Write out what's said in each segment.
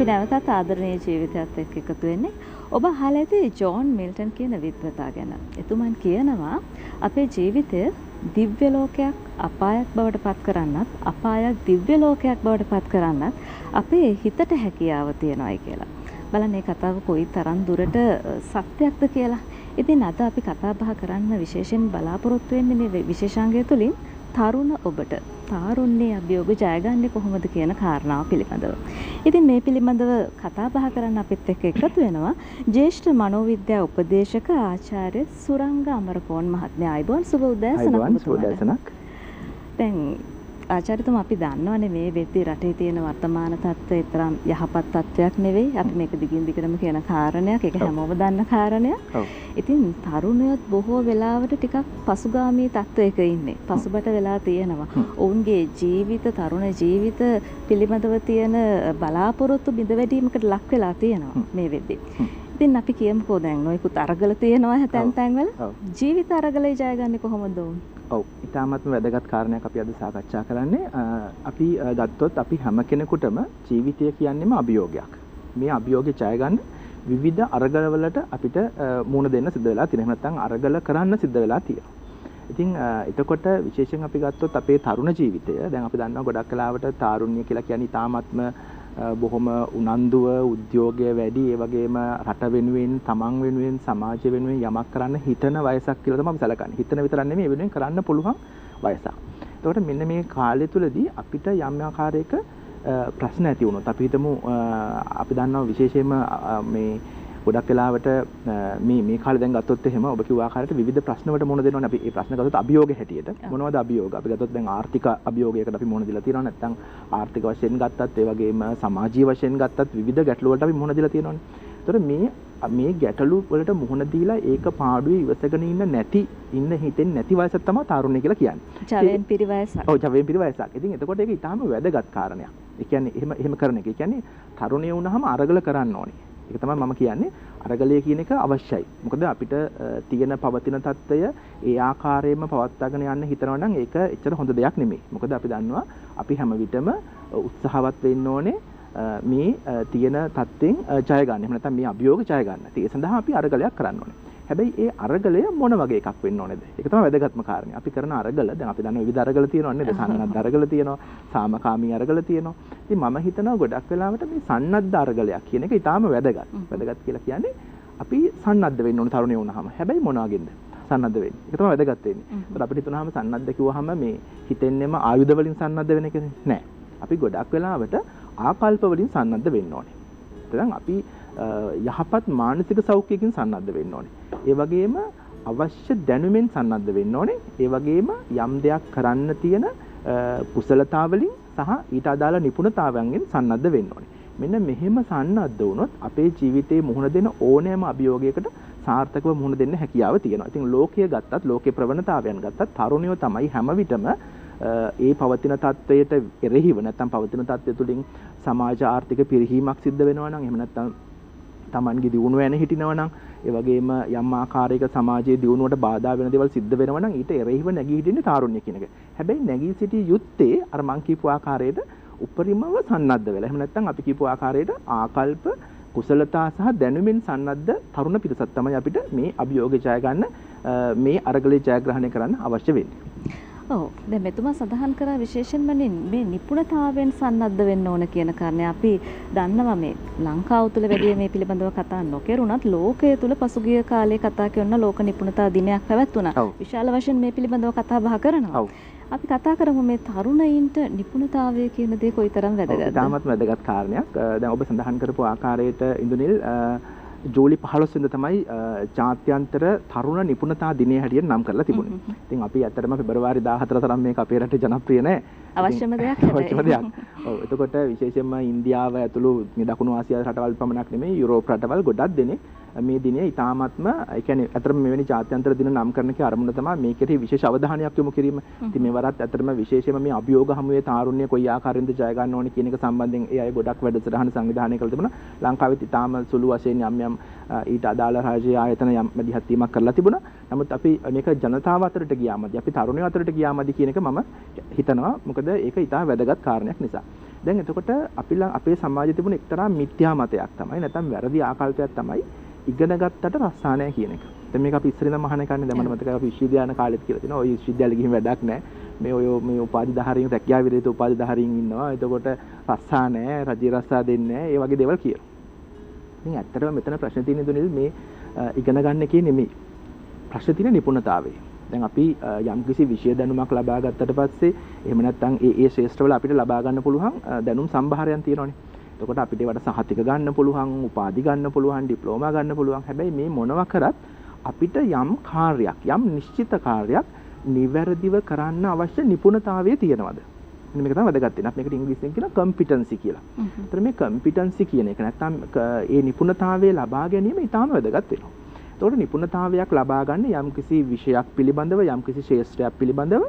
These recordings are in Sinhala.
නැවතත් ආදරණීය ජීවිතයත් එක්ක එකතු වෙන්නේ. ඔබ අහලා ඇති ජෝන් මිල්ටන් කියන විද්වතා ගැන. එතුමන් කියනවා අපේ ජීවිතය දිව්‍ය ලෝකයක් අපායක් බවට පත් කරන්නත් අපායක් දිව්‍ය ලෝකයක් බවට පත් කරන්නත් අපේ හිතට හැකියාව තියනවායි කියලා. බලන්න මේ කතාව කොයි තරම් දුරට සත්‍යයක්ද කියලා. ඉතින් අද අපි කතා බහ කරන්න විශේෂයෙන් බලාපොරොත්තු වෙන්නේ මේ විශේෂාංගය තුලින් තරුණ ඔබට තාරුණ්‍ය අභියෝග ජයගන්නේ කොහොමද කියන කාරණාව පිළිබඳව. ඉතින් මේ පිළිබඳව කතා බහ කරන්න අපිත් එක්ක එකතු වෙනවා ජ්‍යෙෂ්ඨ මනෝවිද්‍යා උපදේශක ආචාර්ය සුරංග අමරකෝන් මහත්මයා. අයබෝන් සුබ උදෑසනක්. දැන් ආචාර්යතුමා අපි දන්නවනේ මේ වෙද්දී රටේ තියෙන වර්තමාන තත්ත්වය තරම් යහපත් තත්ත්වයක් නෙවෙයි. අපි මේක දිගින් දිගටම කියන කාරණයක්. ඒක හැමෝම දන්න කාරණයක්. ඉතින් තරුණයොත් බොහෝ වෙලාවට ටිකක් පසුගාමී තත්ත්වයක ඉන්නේ. පසුබට වෙලා තියෙනවා. ඔවුන්ගේ ජීවිත තරුණ ජීවිත පිළිබඳව තියෙන බලාපොරොත්තු බිඳ වැටීමකට ලක් වෙලා තියෙනවා මේ වෙද්දී. ඉතින් අපි කියමුකෝ දැන් නොයෙකුත් අරගල තියෙනවා හැතැන් තැන්වල. ජීවිත අරගලේ ජයගන්නේ කොහොමද ඔවුන්? ඔව් ඉතාමත්ම වැදගත් කාරණයක් අපි අද සාකච්ඡා කරන්නේ. අපි ගත්තොත් අපි හැම කෙනෙකුටම ජීවිතය කියන්නේම අභියෝගයක්. මේ අභියෝගේ ජය ගන්න විවිධ අරගලවලට අපිට මුහුණ දෙන්න සිද්ධ වෙලා තියෙනවා. නැත්නම් අරගල කරන්න සිද්ධ වෙලා තියෙනවා. ඉතින් එතකොට විශේෂයෙන් අපි ගත්තොත් අපේ තරුණ ජීවිතය දැන් අපි දන්නවා ගොඩක් වෙලාවට තාරුණ්‍ය කියලා කියන්නේ ඉතාමත්ම බොහොම උනන්දුව උද්‍යෝගය වැඩි ඒ වගේම රට වෙනුවෙන් තමන් වෙනුවෙන් සමාජය වෙනුවෙන් යමක් කරන්න හිතන වයසක් කියලා තමයි අපි සැලකන්නේ. හිතන විතරක් නෙමෙයි ඒ වෙනුවෙන් කරන්න පුළුවන් වයසක්. එතකොට මෙන්න මේ කාලය තුලදී අපිට යම් ආකාරයක ප්‍රශ්න ඇති වුණොත් අපි හිතමු අපි දන්නවා විශේෂයෙන්ම මේ ගොඩක් වෙලාවට මේ කාලේ දැන් ගත්තොත් එහෙම ඔබ කිව්ව ආකාරයට විවිධ ප්‍රශ්න වලට මුහුණ දෙනවනේ අපි. ඒ ප්‍රශ්න ගත්තොත් අභියෝග හැටියට මොනවද අභියෝග? අපි ගත්තොත් දැන් ආර්ථික අභියෝගයකට අපි මුහුණ දීලා තියෙනවා. නැත්නම් ආර්ථික වශයෙන් ගත්තත් ඒ වගේම සමාජීය වශයෙන් ගත්තත් විවිධ ගැටලු වලට අපි මුහුණ දීලා තියෙනවානේ. ඒතකොට මේ ගැටලු වලට මුහුණ දීලා ඒක පාඩුවේ ඉවසගෙන ඉන්න හිතෙන් නැති වයසක් තමයි තාරුණ්‍ය කියලා කියන්නේ. ජවයෙන් පිරි වයසක්. ඔව් ජවයෙන් පිරි වයසක්. ඉතින් එතකොට ඒක ඊටාම වැදගත් කාරණයක්. ඒ කියන්නේ එහෙම කරන එක. ඒ කියන්නේ තරුණිය වුණාම අරගල කරන්න ඕනේ. ඒක තමයි මම කියන්නේ අරගලය කියන එක අවශ්‍යයි. මොකද අපිට තියෙන පවතින තත්ත්වය ඒ ආකාරයෙන්ම පවත්වාගෙන යන්න හිතනවා නම් ඒක එච්චර හොඳ දෙයක් නෙමෙයි. මොකද අපි දන්නවා අපි හැම විටම උත්සාහවත් වෙන්න ඕනේ මේ තියෙන තත්ත්වෙන් ජය ගන්න. එහෙම නැත්නම් මේ අභියෝග ජය ගන්න. ඒ සඳහා අපි අරගලයක් කරන්න ඕනේ. හැබැයි ඒ අරගලය මොන වගේ එකක් වෙන්න ඕනේද? ඒක තමයි වැදගත්ම කාරණේ. අපි කරන අරගල දැන් අපි දන්නවා විවිධ අරගල තියෙනවා නේද? සන්නද්ධ අරගල තියෙනවා, සාමකාමී අරගල තියෙනවා. ඉතින් මම හිතනවා ගොඩක් වෙලාවට මේ සන්නද්ධ අරගලයක් කියන එක ඊටාම වැදගත්. වැදගත් කියලා කියන්නේ අපි සන්නද්ධ වෙන්න ඕන තරුණයෝ වුණාම. හැබැයි මොන වගේද? සන්නද්ධ වෙන්නේ. ඒක තමයි වැදගත් වෙන්නේ. ඒත් අපිට හිතුනහම සන්නද්ධ කිව්වහම මේ හිතෙන්නේම ආයුධ වලින් සන්නද්ධ වෙන එක නෑ. අපි ගොඩක් වෙලාවට ආකල්ප වලින් සන්නද්ධ වෙන්න ඕනේ. දැන් අපි යහපත් මානසික සෞඛ්‍යයකින් සන්නද්ධ වෙන්න ඕනේ. ඒ වගේම අවශ්‍ය දැනුමෙන් සන්නද්ධ වෙන්න ඕනේ. ඒ වගේම යම් දෙයක් කරන්න තියෙන කුසලතාවලින් සහ ඊට අදාළ නිපුණතාවයන්ගෙන් සන්නද්ධ වෙන්න ඕනේ. මෙන්න මෙහෙම සන්නද්ධ වුණොත් අපේ ජීවිතේ මුහුණ දෙන ඕනෑම අභියෝගයකට සාර්ථකව මුහුණ දෙන්න හැකියාව තියෙනවා. ඉතින් ලෝකයේ ගත්තත් ලෝකේ ප්‍රවණතාවයන් ගත්තත් තරුණයෝ තමයි හැම විටම ඒ පවතින තත්ත්වයට එරෙහිව නැත්නම් පවතින තත්ත්වය තුළින් සමාජ ආර්ථික පිරිහීමක් සිද්ධ වෙනවා නම් එහෙම නැත්නම් තමන්ගේ දියුණුව යන හිටිනවා නම් ඒ වගේම යම් ආකාරයක සමාජයේ දියුණුවට බාධා වෙන දේවල් සිද්ධ වෙනවා නම් ඊට එරෙහිව නැගී හිටින්නේ තාරුණ්‍ය කියන එක. හැබැයි නැගී සිටිය යුත්තේ අර මං කියපු ආකාරයට උපරිමව සන්නද්ධ වෙලා. එහෙම නැත්නම් අපි කියපු ආකාරයට ආකල්ප කුසලතා සහ දැනුමින් සන්නද්ධ තරුණ පිරිසක් තමයි අපිට මේ අභියෝගය ජය ගන්න මේ අරගලේ ජයග්‍රහණය කරන්න අවශ්‍ය වෙන්නේ. ඔව් දැන් මෙතුමා සඳහන් කරා විශේෂයෙන්ම මේ නිපුණතාවයෙන් සන්නද්ධ වෙන්න ඕන කියන කාරණේ. අපි දන්නවා මේ ලංකාව තුළ වැඩි මේ පිළිබඳව කතා නොකරුණත් ලෝකයේ තුල පසුගිය කාලේ කතා කරන ලෝක නිපුණතා දිනයක් පැවැත්වුණා. විශාල වශයෙන් මේ පිළිබඳව කතා බහ කරනවා. අපි කතා කරමු මේ තරුණයින්ට නිපුණතාවය කියන දේ කොයිතරම් වැදගත්ද? තාමත් වැදගත් කාරණයක්. දැන් ඔබ සඳහන් කරපු ආකාරයට ඉන්දුනිල් ජූලි 15 වෙනිදා තමයි ජාත්‍යන්තර තරුණ නිපුණතා දිනය හැටියට නම් කරලා තිබුණේ. ඉතින් අපි ඇත්තටම පෙබරවාරි 14 තරම් මේක අපේ රටේ ජනප්‍රිය නැහැ. අවශ්‍යම දෙයක් අවශ්‍යම දෙයක්. ඔව් එතකොට විශේෂයෙන්ම ඉන්දියාව ඇතුළු මේ දකුණු ආසියාවේ රටවල් පමණක් නෙමෙයි යුරෝප රටවල් ගොඩක් දෙනෙක් මේ දිනය ඉතාමත්ම ඒ කියන්නේ අතරම මෙවැනි ජාත්‍යන්තර දින නම් කරන කේ අරමුණ තමයි මේකෙහි විශේෂ අවධානයක් යොමු කිරීම. ඉතින් මේ වරත් අතරම විශේෂයෙන්ම මේ අභියෝග හමුවේ තාරුණ්‍ය කොයි ආකාරයෙන්ද ජය ගන්න ඕනේ කියන එක සම්බන්ධයෙන් ඒ අය ගොඩක් වැඩසටහන සංවිධානය කළ තිබුණා. ලංකාවෙත් ඉතාම සුළු වශයෙන් යම් ඊට අදාළ රාජ්‍ය ආයතන යම් මැදිහත් වීමක් කරලා තිබුණා. නමුත් අපි මේක ජනතාව අතරට ගියාමදී අපි තරුණයෝ අතරට ගියාමදී කියන එක මම හිතනවා. මොකද ඒක ඉතා වැදගත් කාරණයක් නිසා. දැන් එතකොට අපේ සමාජයේ තිබුණ එක්තරා මිත්‍යා මතයක් තමයි නැත්නම් වැරදි ආකල්පයක් තමයි ඉගෙන ගත්තට රස්සා නැහැ කියන එක. දැන් මේක අපි ඉස්සරින්ම අහන එකන්නේ දැන් මට මතකයි අපි විශ්වවිද්‍යාල කාලෙත් කියලා තියෙනවා. ඔය විශ්වවිද්‍යාලෙ ගිහින් වැඩක් නැහැ. මේ උපාධිධාරීන් රැකියාව විරහිත උපාධිධාරීන් ඉන්නවා. එතකොට රස්සා නැහැ, රජේ රස්සා දෙන්නේ නැහැ. ඒ වගේ දේවල් කියනවා. ඉතින් ඇත්තටම මෙතන ප්‍රශ්න තියෙන්නේ දුනිල් මේ ඉගෙන ගන්න එකේ නෙමෙයි. ප්‍රශ්න තියෙන නිපුණතාවයේ. දැන් අපි යම්කිසි විෂය දැනුමක් ලබා ගත්තට පස්සේ එහෙම නැත්නම් ඒ ශාස්ත්‍රවල අපිට ලබා ගන්න පුළුවන් දැනුම් සම්භාරයන් තියෙනවානේ. එතකොට අපිට ඒවට සහතික ගන්න පුළුවන්, උපාධි ගන්න පුළුවන්, ඩිප්ලෝමා ගන්න පුළුවන්. හැබැයි මේ මොනවා කරත් අපිට යම් කාර්යයක්, යම් නිශ්චිත කාර්යයක් නිවැරදිව කරන්න අවශ්‍ය නිපුණතාවය තියෙනවද? මේක තමයි වැදගත් වෙන්නේ. අපි මේකට ඉංග්‍රීසියෙන් කියන කම්පිටන්සි කියලා. ඒතර මේ කම්පිටන්සි කියන එක නැත්නම් ඒ නිපුණතාවය ලබා ගැනීම ඉතාම වැදගත් වෙනවා. එතකොට නිපුණතාවයක් ලබා ගන්න යම්කිසි විෂයක් පිළිබඳව යම්කිසි ශාස්ත්‍රයක් පිළිබඳව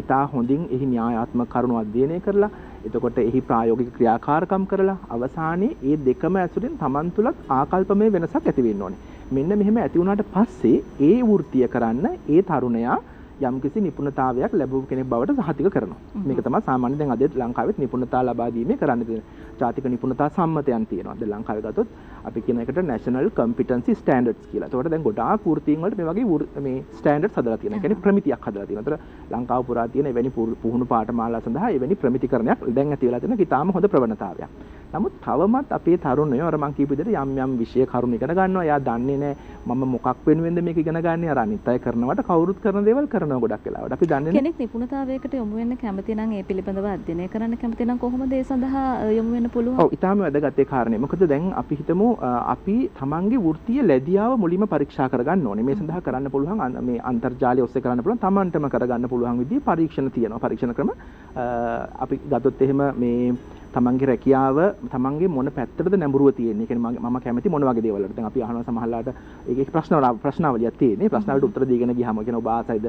ඉතා හොඳින් එහි න්‍යායාත්මක කරුණු අධ්‍යයනය කරලා එතකොට එහි ප්‍රායෝගික ක්‍රියාකාරකම් කරලා අවසානයේ ඒ දෙකම ඇසුරින් Taman තුලත් ආකල්පමය වෙනසක් ඇති වෙන්න ඕනේ. මෙන්න මෙහෙම ඇති වුණාට පස්සේ ඒ වෘත්තිය කරන්න ඒ තරුණයා යම්කිසි නිපුණතාවයක් ලැබුව කෙනෙක් බවට සහතික කරනවා. මේක තමයි සාමාන්‍ය දැන් අද ලංකාවෙත් නිපුණතා ලබා දීමේ කරන්න තියෙන ජාතික නිපුණතා සම්මතයන් තියෙනවා. දැන් ලංකාවේ ගත්තොත් අපි කියන එකට National Competency Standards කියලා. ඒතකොට දැන් ගොඩාක් වෘත්තීන් වලට මේ වගේ මේ ස්ටෑන්ඩඩ්ස් හදලා තියෙනවා. ඒ කියන්නේ ප්‍රමිතියක් හදලා තියෙනවා. ඒතර ලංකාව පුරා තියෙන එවැනි පුහුණු පාඨමාලා සඳහා එවැනි ප්‍රමිතිකරණයක් දැන් ඇති වෙලා තියෙන කිතාම හොඳ ප්‍රවණතාවයක්. නමුත් තවමත් අපේ තරුණයෝ අර මං කියපු විදිහට යම් යම් විෂය කරුණු ඉගෙන ගන්නවා. එයා දන්නේ නැහැ මම මොකක් වෙනුවෙන්ද මේක ඉගෙන ගන්නේ. අර අනිත් අය කරනවට කවුරුත් කරන දේවල් කරනවා ගොඩක් වෙලාවට. අපි දන්නේ නැහැ. කෙනෙක් නිපුණතාවයකට යොමු වෙන්න කැමති නම් ඒ පිළිබඳව අධ්‍යයනය කරන්න කැමති නම් කොහොමද ඒ සඳහා යොමු වෙන්න පුළුවන්? ඔව් ඊටාම වැදගත් ඒ කාරණේ. මොකද දැන් අපි හිතමු අපි තමන්ගේ වෘත්තීය ලැබියාව මුලින්ම පරීක්ෂා කරගන්න ඕනේ. මේ සඳහා කරන්න පුළුවන් මේ අන්තර්ජාලය ඔස්සේ කරන්න පුළුවන් තමන්ටම කරගන්න පුළුවන් විදිහේ පරීක්ෂණ තියෙනවා. පරීක්ෂණ ක්‍රම අපි ගත්තොත් එහෙම මේ තමන්ගේ රැකියාව තමන්ගේ මොන පැත්තටද නැඹුරුව තියෙන්නේ. ඒ කියන්නේ මම කැමති මොන වගේ දේවල් වලට. දැන් අපි අහනවා සමහරලාට ඒකේ ප්‍රශ්නාවලියක් තියෙන්නේ. ප්‍රශ්නාවලට උත්තර දීගෙන ගියාම කියන ඔබ ආසයිද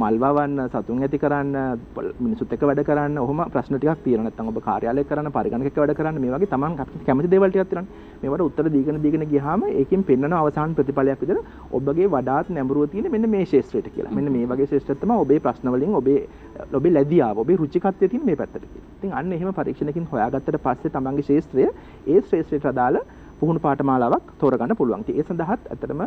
මල් වවන්න, සතුන් ඇති කරන්න, මිනිසුත් එක්ක වැඩ කරන්න, ඔහොම ප්‍රශ්න ටිකක් තියෙනවා. නැත්නම් ඔබ කාර්යාලයක කරන්න, පරිගණකයක වැඩ කරන්න, මේ වගේ තමන් කැමති දේවල් ටිකක් තියෙනවානේ. මේවට උත්තර දීගෙන ගියාම ඒකෙන් පෙන්වන අවසාන ප්‍රතිඵලයක් විදිහට ඔබගේ වඩාත් නැඹුරුව තියෙන්නේ මෙන්න මේ ශාස්ත්‍රයට කියලා. මෙන්න මේ වගේ ශාස්ත්‍රයක් තමයි ඔබේ ප්‍රශ්න වලින් ඔබේ ලැබියාව, ඔබේ රුචිකත්වය තියෙන මේ පැත්තට කියලා. ඉතින් අන්න එහෙම පරීක්ෂණකින් හොයාගත්තට පස්සේ තමන්ගේ ශාස්ත්‍රය ඒ ශාස්ත්‍රයට අදාළ පුහුණු පාඨමාලාවක් තෝරගන්න පුළුවන්. ඉතින් ඒ සඳහාත් ඇත්තටම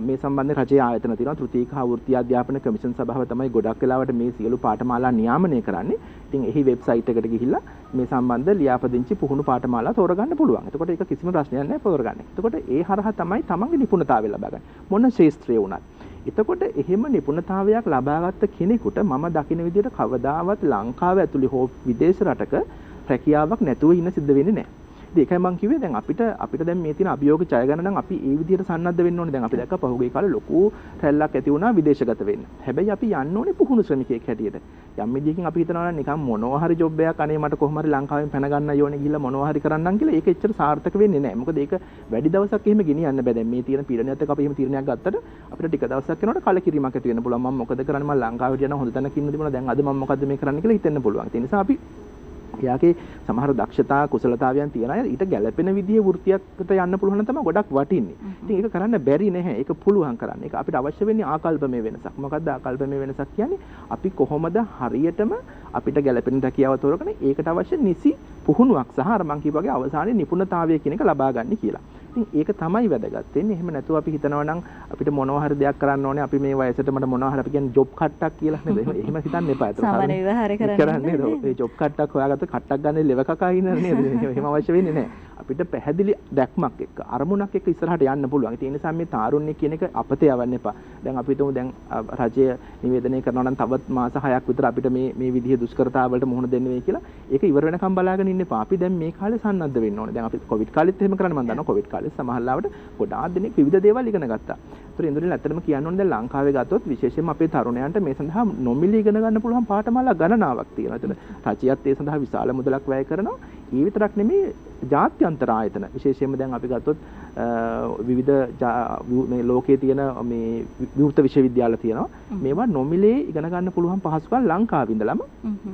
මේ සම්බන්ධ රජයේ ආයතන තියෙනවා. තෘතීයික හා වෘත්තීය අධ්‍යාපන කමිෂන් සභාව තමයි ගොඩක් වෙලාවට මේ සියලු පාඨමාලා නියාමනය කරන්නේ. ඉතින් එහි වෙබ්සයිට් එකට ගිහිල්ලා මේ සම්බන්ධ ලියාපදිංචි පුහුණු පාඨමාලා තෝරගන්න පුළුවන්. එතකොට ඒක කිසිම ප්‍රශ්නයක් නැහැ තෝරගන්න. එතකොට ඒ හරහා තමයි තමන්ගේ නිපුණතාවය ලබා ගන්න. මොන ශාස්ත්‍රයේ වුණත්. එතකොට එහෙම නිපුණතාවයක් ලබාගත් කෙනෙකුට මම දකින විදිහට කවදාවත් ලංකාව ඇතුළේ හෝ විදේශ රටක රැකියාවක් නැතුව ඉන්න සිද්ධ වෙන්නේ නැහැ. ඒකයි මම කිව්වේ දැන් අපිට දැන් මේ තියෙන අභියෝග ජය ගන්න නම් අපි ඒ විදිහට සන්නද්ධ වෙන්න ඕනේ. දැන් අපි දැක්ක පහුගිය කාලේ ලොකු රැල්ලක් ඇති වුණා විදේශගත වෙන්න. හැබැයි අපි යන්න ඕනේ පුහුණු ශ්‍රමිකයෙක් හැටියට. යම් විදිහකින් අපි හිතනවා නම් නිකන් මොනවා හරි ජොබ් එකක් අනේ මට කොහොම හරි ලංකාවෙන් පැන ගන්න ඕනේ ගිහිල්ලා මොනවා හරි කරන්නම් කියලා ඒක එච්චර සාර්ථක වෙන්නේ නැහැ. මොකද ඒක වැඩි දවසක් එහෙම ගෙනියන්න බෑ. දැන් මේ තියෙන පීඩනයත් එක්ක අපි එහෙම තීරණයක් ගත්තට අපිට ටික දවසක් යනකොට කලකිරීමක් ඇති වෙන්න පුළුවන්. මම මොකද කරන්නේ මම ලංකාවට යන හොඳ තැනක ඉන්න තිබුණා. දැන් අද මම මොකද්ද මේ කරන්න කියලා හිතෙන්න පුළුවන්. ඒ නිසා අපි එයාගේ සමහර දක්ෂතා කුසලතාවයන් තියන අය ඊට ගැළපෙන විදිහේ වෘත්තියකට යන්න පුළුවන් නම් තමයි ගොඩක් වටින්නේ. ඉතින් ඒක කරන්න බැරි නැහැ. ඒක පුළුවන් කරන්න. ඒක අපිට අවශ්‍ය වෙන්නේ ආකල්පමය වෙනසක්. මොකද්ද ආකල්පමය වෙනසක් කියන්නේ? අපි කොහොමද හරියටම අපිට ගැළපෙන රැකියාව තෝරගෙන ඒකට අවශ්‍ය නිසි පුහුණුවක් සහ අර මං කියපු වගේ අවසානයේ නිපුණතාවය කියන එක ලබා ගන්න කියලා. ඉතින් ඒක තමයි වැදගත් වෙන්නේ. එහෙම නැතුව අපි හිතනවා නම් අපිට මොනවා හරි දෙයක් කරන්න ඕනේ. අපි මේ වයසට මට මොනවා හරි අපි කියන්නේ ජොබ් කට්ටක් කියලා නේද? එහෙම හිතන්න එපා. ඒක සාමාන්‍ය විවාහය කරන්නේ නේද? ඒ ජොබ් කට්ටක් හොයාගත්ත කට්ටක් ගන්න ලෙව කකා ඉන්න නේද? එහෙම අවශ්‍ය වෙන්නේ නැහැ. අපිට පැහැදිලි දැක්මක් එක්ක අරමුණක් එක්ක ඉස්සරහට යන්න පුළුවන්. ඒ නිසා මේ තාරුණ්‍ය කියන එක අපතේ යවන්න එපා. දැන් අපි හිතමු දැන් රජය නිවේදනය කරනවා නම් තවත් මාස 6ක් විතර අපිට මේ විදිහේ දුෂ්කරතාවලට මුහුණ දෙන්න වෙයි කියලා. ඒක ඉවර වෙනකම් බලාගෙන ඉන්න එපා. අපි දැන් මේ කාලේ සන්නද්ධ වෙන්න ඕනේ. දැන් අපි කොවිඩ් කාලෙත් එහෙම කරන්න මම දන්නවා. කොවිඩ් කාලේ සමහරවිට ගොඩාක් දෙනෙක් විවිධ දේවල් ඉගෙන ගත්තා. ඒතර ඉන්දුරින් ඇත්තටම කියන්න ඕනේ දැන් ලංකාවේ ගත්තොත් විශේෂයෙන්ම අපේ තරුණයන්ට මේ සඳහා නොමිලේ ඉගෙන ගන්න පුළුවන් පාඨමාලා ගණනාවක් තියෙනවා. ඒතර රජයත් ඒ සඳහා විශාල මුදලක් වැය කරනවා. ඒ විතරක් නෙමෙයි ජාත්‍යන්තර ආයතන විශේෂයෙන්ම දැන් අපි ගත්තොත් විවිධ මේ ලෝකයේ තියෙන මේ විවෘත විශ්වවිද්‍යාල තියෙනවා මේවා නොමිලේ ඉගෙන ගන්න පුළුවන් පහසුකම් ලංකාවේ ඉඳලම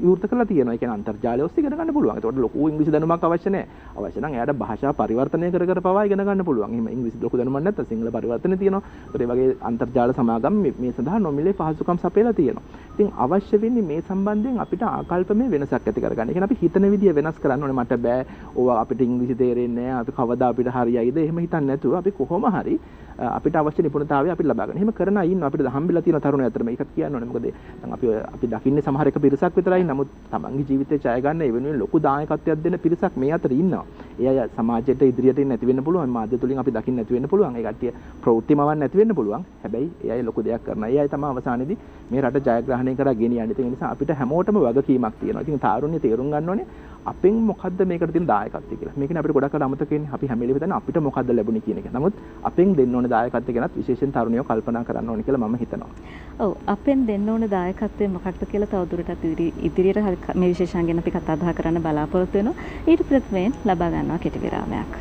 විවෘත කරලා තියෙනවා. ඒ කියන්නේ අන්තර්ජාලය ඔස්සේ ඉගෙන ගන්න පුළුවන්. ඒකට ලොකු ඉංග්‍රීසි දැනුමක් අවශ්‍ය නැහැ. අවශ්‍ය නම් එයාට භාෂා පරිවර්තනය කර කර පවා ඉගෙන ගන්න පුළුවන්. එහෙම ඉංග්‍රීසි ලොකු දැනුමක් නැත්නම් සිංහල පරිවර්තනය තියෙනවා. ඒකට ඒ වගේ අන්තර්ජාල සමාගම් මේ සඳහා නොමිලේ පහසුකම් සපයලා තියෙනවා. ඉතින් අවශ්‍ය වෙන්නේ මේ සම්බන්ධයෙන් අපිට ආකල්පමය වෙනසක් ඇති කරගන්න. ඒ කියන්නේ අපි හිතන විදිය වෙනස් කරන්න ඕනේ. මට බෑ ඕවා අපිට ඉංග්‍රීසි තේරෙන්නේ නැහැ. අපි කවදා අපිට හරියයිද? එහෙම හිතන්නේ නැතුව අපි කොහොම හරි අපිට අවශ්‍ය නිපුණතාවය අපි ලබා ගන්න. එහෙම කරන අය ඉන්නවා. අපිට හම්බෙලා තියෙන තරුණයෝ අතර මේකත් කියන්න ඕනේ. මොකද දැන් අපි දකින්නේ සමහර එක පිරිසක් විතරයි. නමුත් තමන්ගේ ජීවිතේ ජය ගන්න ඒ වෙනුවෙන් ලොකු දායකත්වයක් දෙන පිරිසක් මේ අතර ඉන්නවා. ඒ අය සමාජයට ඉදිරියට එන්න නැති වෙන්න පුළුවන්. මාධ්‍ය තුලින් අපි දකින්න නැති වෙන්න පුළුවන්. ඒ කට්ටිය ප්‍රවෘත්තිමවන් නැති වෙන්න පුළුවන්. හැබැයි ඒ අය ලොකු දෙයක් කරනවා. ඒ අය තමයි අවසානයේදී මේ රට ජයග්‍රහණය කරලා ගෙනියන්නේ. ඒ නිසා අපිට හැමෝටම වගකීමක් තියෙනවා. ඉතින් තාරුණ්‍ය තේරුම් ගන්න ඕනේ. අපෙන් මොකද්ද මේකට තියෙන දායකත්වය කියලා. මේකනේ අපිට ගොඩක් අර අමතක වෙන්නේ. අපි හැම වෙලෙම හිතන්නේ අපිට මොකද්ද ලැබුණේ කියන එක. නමුත් අපෙන් දෙන්න ඕනේ දායකත්වය ගැනත් විශේෂයෙන් තරුණයෝ කල්පනා කරන්න ඕනේ කියලා මම හිතනවා. ඔව් අපෙන් දෙන්න ඕන දායකත්වය මොකක්ද කියලා තවදුරටත් ඉදිරියට මේ විශේෂයන් ගැන අපි කතා බහ කරන්න බලාපොරොත්තු වෙනවා. ඊට ප්‍රථමයෙන් ලබා ගන්නවා කෙටි විරාමයක්.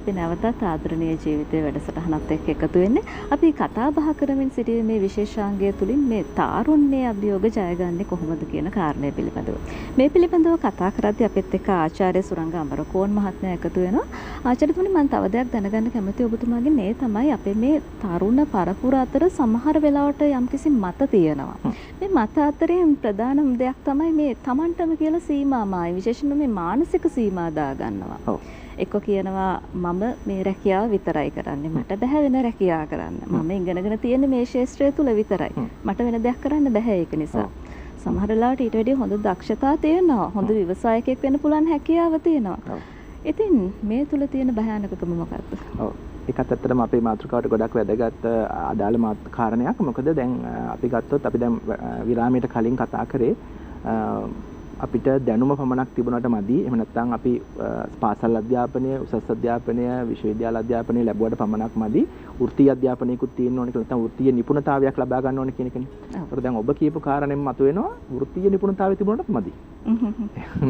අපි නැවතත් ආදරණීය ජීවිතයේ වැඩසටහනත් එක්ක එකතු වෙන්නේ. අපි කතා බහ කරමින් සිටින මේ විශේෂාංගය තුලින් මේ තාරුණ්‍ය අභියෝග ජයගන්නේ කොහොමද කියන කාරණය පිළිබඳව. මේ පිළිබඳව කතා කරද්දී අපිත් එක්ක ආචාර්ය සුරංග අමරකෝන් මහත්මයා එකතු වෙනවා. ආචාර්යතුමනි මම තව දෙයක් දැනගන්න කැමතියි ඔබතුමාගෙන්. ඒ තමයි අපේ මේ තරුණ පරපුර අතර සමහර වෙලාවට යම්කිසි මත තියෙනවා. මේ මත අතරින් ප්‍රධානම දෙයක් තමයි මේ Tamanටම කියලා සීමාමායි විශේෂයෙන්ම මේ මානසික සීමා දා ගන්නවා. එක්ක කියනවා මම මේ රැකියාව විතරයි කරන්නේ මට බෑ වෙන රැකියාව කරන්න මම ඉගෙනගෙන තියෙන්නේ මේ ශාස්ත්‍රය තුල විතරයි මට වෙන දෙයක් කරන්න බෑ ඒක නිසා සමහර වෙලාවට ඊට වැඩිය හොඳ දක්ෂතා තියෙනවා හොඳ ව්‍යවසායකයෙක් වෙන්න පුළුවන් හැකියාව තියෙනවා ඉතින් මේ තුල තියෙන භයානකකම මොකක්ද ඒකත් ඇත්තටම අපේ මාතෘකාවට ගොඩක් වැදගත් අදාළ කාරණයක් මොකද දැන් අපි ගත්තොත් අපි දැන් විරාමයට කලින් කතා කරේ අපිට දැනුම පමණක් තිබුණාට මදි. එහෙම නැත්නම් අපි පාසල් අධ්‍යාපනය, උසස් අධ්‍යාපනය, විශ්වවිද්‍යාල අධ්‍යාපනය ලැබුවට පමණක් මදි. වෘත්තීය අධ්‍යාපනයකුත් තියෙන්න ඕනේ කියලා නැත්නම් වෘත්තීය නිපුණතාවයක් ලබා ගන්න ඕනේ කියන එකනේ. ඒකට දැන් ඔබ කියපු කාරණෙම මතුවෙනවා වෘත්තීය නිපුණතාවය තිබුණාට මදි.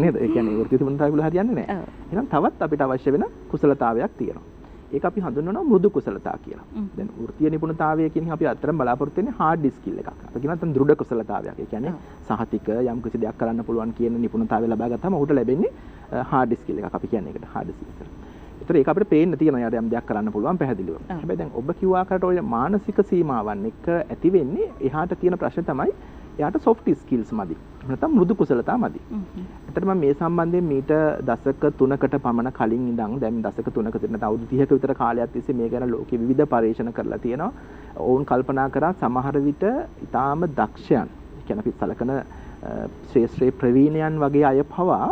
නේද? ඒ කියන්නේ වෘත්තීය නිපුණතාවය වල හරියන්නේ නැහැ. එහෙනම් තවත් අපිට අවශ්‍ය වෙන කුසලතාවයක් තියෙනවා. ඒක අපි හඳුන්වනවා මෘදු කුසලතා කියලා. දැන් වෘත්තීය නිපුණතාවය කියන්නේ අපි අත්‍තරම බලාපොරොත්තු වෙන්නේ හાર્ඩ් ස්කිල් එකක්. අපි කියනවා නැත්නම් දෘඪ කුසලතාවයක්. ඒ කියන්නේ සහතික යම් කිසි දෙයක් කරන්න පුළුවන් කියන නිපුණතාවය ලබා ගත්තාම ඔහුට ලැබෙන්නේ හાર્ඩ් ස්කිල් එකක්. අපි කියන්නේ ඒකට හાર્ඩ් ස්කිල්. ඒතර ඒක අපිට පේන්න තියෙනවා යාට යම් දෙයක් කරන්න පුළුවන් පැහැදිලිව. හැබැයි දැන් ඔබ කිව්ව ආකාරයට ඔය මානසික සීමාවන් එක ඇති වෙන්නේ එහාට තියෙන ප්‍රශ්නේ තමයි එයාට soft skills මදි. නැත්නම් මෘදු කුසලතා මදි. ඇත්තටම මේ සම්බන්ධයෙන් මීට දශක 3කට පමණ කලින් ඉඳන් දැන් දශක 3ක සිට අවුරුදු 30ක විතර කාලයක් තිස්සේ මේ ගැන ලෝකෙ විවිධ පරීක්ෂණ කරලා තියෙනවා. ඔවුන් කල්පනා කරා සමහර විට ඊටාම දක්ෂයන්, ඒ කියන්නේ අපි සලකන ශ්‍රේෂ්ඨ ප්‍රවීණයන් වගේ අය පවා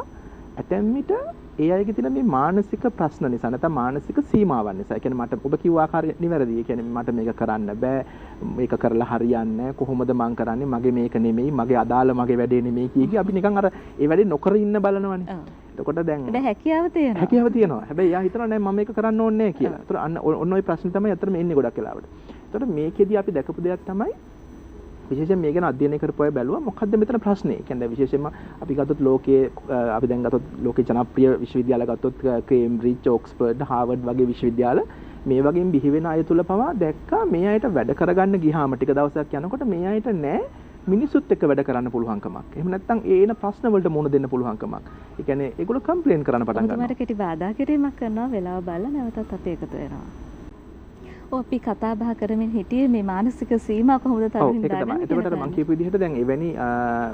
ඇතැම් විට ඒ අයගේ තියෙන මේ මානසික ප්‍රශ්න නිසා නැත්නම් මානසික සීමාවන් නිසා. ඒ කියන්නේ මට ඔබ කිව්ව ආකාරය නිවැරදි. ඒ කියන්නේ මට මේක කරන්න බෑ. මේක කරලා හරියන්නේ නැහැ. කොහොමද මං කරන්නේ? මගේ මේක නෙමෙයි. මගේ අදාළ මගේ වැඩේ නෙමෙයි කිය අපි නිකන් අර ඒ වැඩේ නොකර ඉන්න බලනවනේ. එතකොට දැන් හැකියාව තියෙනවා. හැකියාව තියෙනවා. හැබැයි එයා හිතනවා නෑ මම මේක කරන්න ඕනේ නැහැ කියලා. ඒතර අන්න ඔන්න ඔය ප්‍රශ්නේ තමයි අතරම එන්නේ ගොඩක් වෙලාවට. ඒතකොට මේකෙදි අපි දැකපු දෙයක් තමයි විශේෂයෙන් මේ ගැන අධ්‍යයනය කරපු අය බැලුවා මොකද්ද මෙතන ප්‍රශ්නේ. ඒ කියන්නේ විශේෂයෙන්ම අපි ගත්තොත් ලෝකයේ අපි දැන් ගත්තොත් ලෝකේ ජනප්‍රිය විශ්වවිද්‍යාල ගත්තොත් කේම්බ්‍රිජ්, ඔක්ස්ෆර්ඩ්, හාර්වර්ඩ් වගේ විශ්වවිද්‍යාල මේ වගේම බිහි වෙන අය තුල පවා දැක්කා මේ අයට වැඩ කරගන්න ගියාම ටික දවසක් යනකොට මේ අයට නෑ මිනිසුත් එක්ක වැඩ කරන්න පුළුවන්කමක්. එහෙම නැත්නම් ඒ එන ප්‍රශ්න වලට මුහුණ දෙන්න පුළුවන්කමක්. ඒ කියන්නේ ඒගොල්ලෝ කම්ප්ලේන් කරන්න පටන් ගන්නවා. ඔබතුමාට කෙටි බාධා කිරීමක් කරනවා වෙලාව බලලා නැවතත් අපි එකතු වෙනවා. අපි කතා බහ කරමින් හිටියේ මේ මානසික සීමා කොහොමද තරුණ දාගන්නේ. එතකොට මම කියපු විදිහට දැන් එවැනි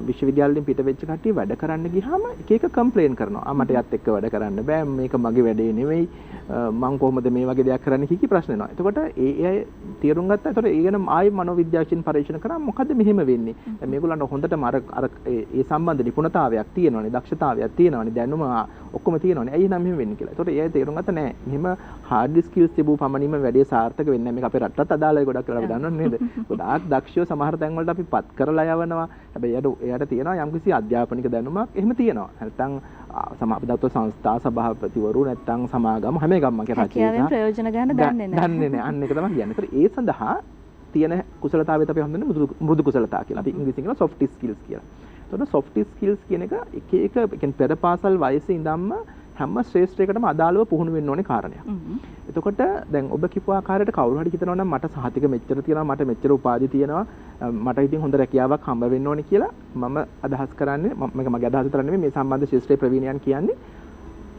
විශ්වවිද්‍යාලෙන් පිට වෙච්ච කට්ටිය වැඩ කරන්න ගියාම එක එක කම්ප්ලේන් කරනවා. මට යත් එක්ක වැඩ කරන්න බෑ. මේක මගේ වැඩේ නෙවෙයි. මම කොහොමද මේ වගේ දෙයක් කරන්න කි ප්‍රශ්න එනවා. එතකොට ඒ අය තීරුම් ගත්තා. එතකොට ඒ ගැන ආයේ මනෝවිද්‍යාඥයන් පරීක්ෂණ කරා මොකද්ද මෙහෙම වෙන්නේ. දැන් මේගොල්ලන්ට හොඳටම අර ඒ සම්බන්ධ නිපුණතාවයක් තියෙනවානේ, දක්ෂතාවයක් තියෙනවානේ, දැනුම ඔක්කොම තියෙනවානේ. ඇයි නම් මෙහෙම වෙන්නේ කියලා. එතකොට ඒ අය තීරුම් ගත්තා නෑ. මෙහෙම hard skills තිබූ පමණින්ම වැඩේ සාර්ථක සාර්ථක වෙන්නේ නැහැ. මේක අපේ රටටත් අදාළයි ගොඩක් වෙලා අපි දන්නවනේ නේද? ගොඩාක් දක්ෂයෝ සමහර තැන් වලට අපි පත් කරලා යවනවා. හැබැයි එයාට තියෙනවා යම්කිසි අධ්‍යාපනික දැනුමක් එහෙම තියෙනවා. නැත්තම් සමාජගත සංස්ථා සභාපතිවරු නැත්තම් සමාගම හැම එකක්ම කියන්නේ රචනයෙන් ප්‍රයෝජන ගන්න දන්නේ නැහැ. දන්නේ නැහැ. අන්න ඒක තමයි කියන්නේ. ඒතර ඒ සඳහා තියෙන කුසලතාවයත් අපි හඳුන්වන්නේ මෘදු කුසලතා කියලා. අපි ඉංග්‍රීසියෙන් කියනවා soft skills කියලා. එතකොට soft skills කියන එක එක කියන්නේ පෙර පාසල් වයසේ ඉඳන්ම හැම ශ්‍රේෂ්ඨයකටම අදාළව පුහුණු වෙන්න ඕනේ කාරණයක්. එතකොට දැන් ඔබ කිව්ව ආකාරයට කවුරු හරි හිතනවා නම් මට සහතික මෙච්චර තියෙනවා මට මෙච්චර උපාධි තියෙනවා මට ඉතින් හොඳ රැකියාවක් හම්බ වෙන්න ඕනේ කියලා මම අදහස් කරන්නේ මේක මගේ අදහස විතර නෙමෙයි මේ සම්බන්ධ ශිෂ්ටයේ ප්‍රවීණයන් කියන්නේ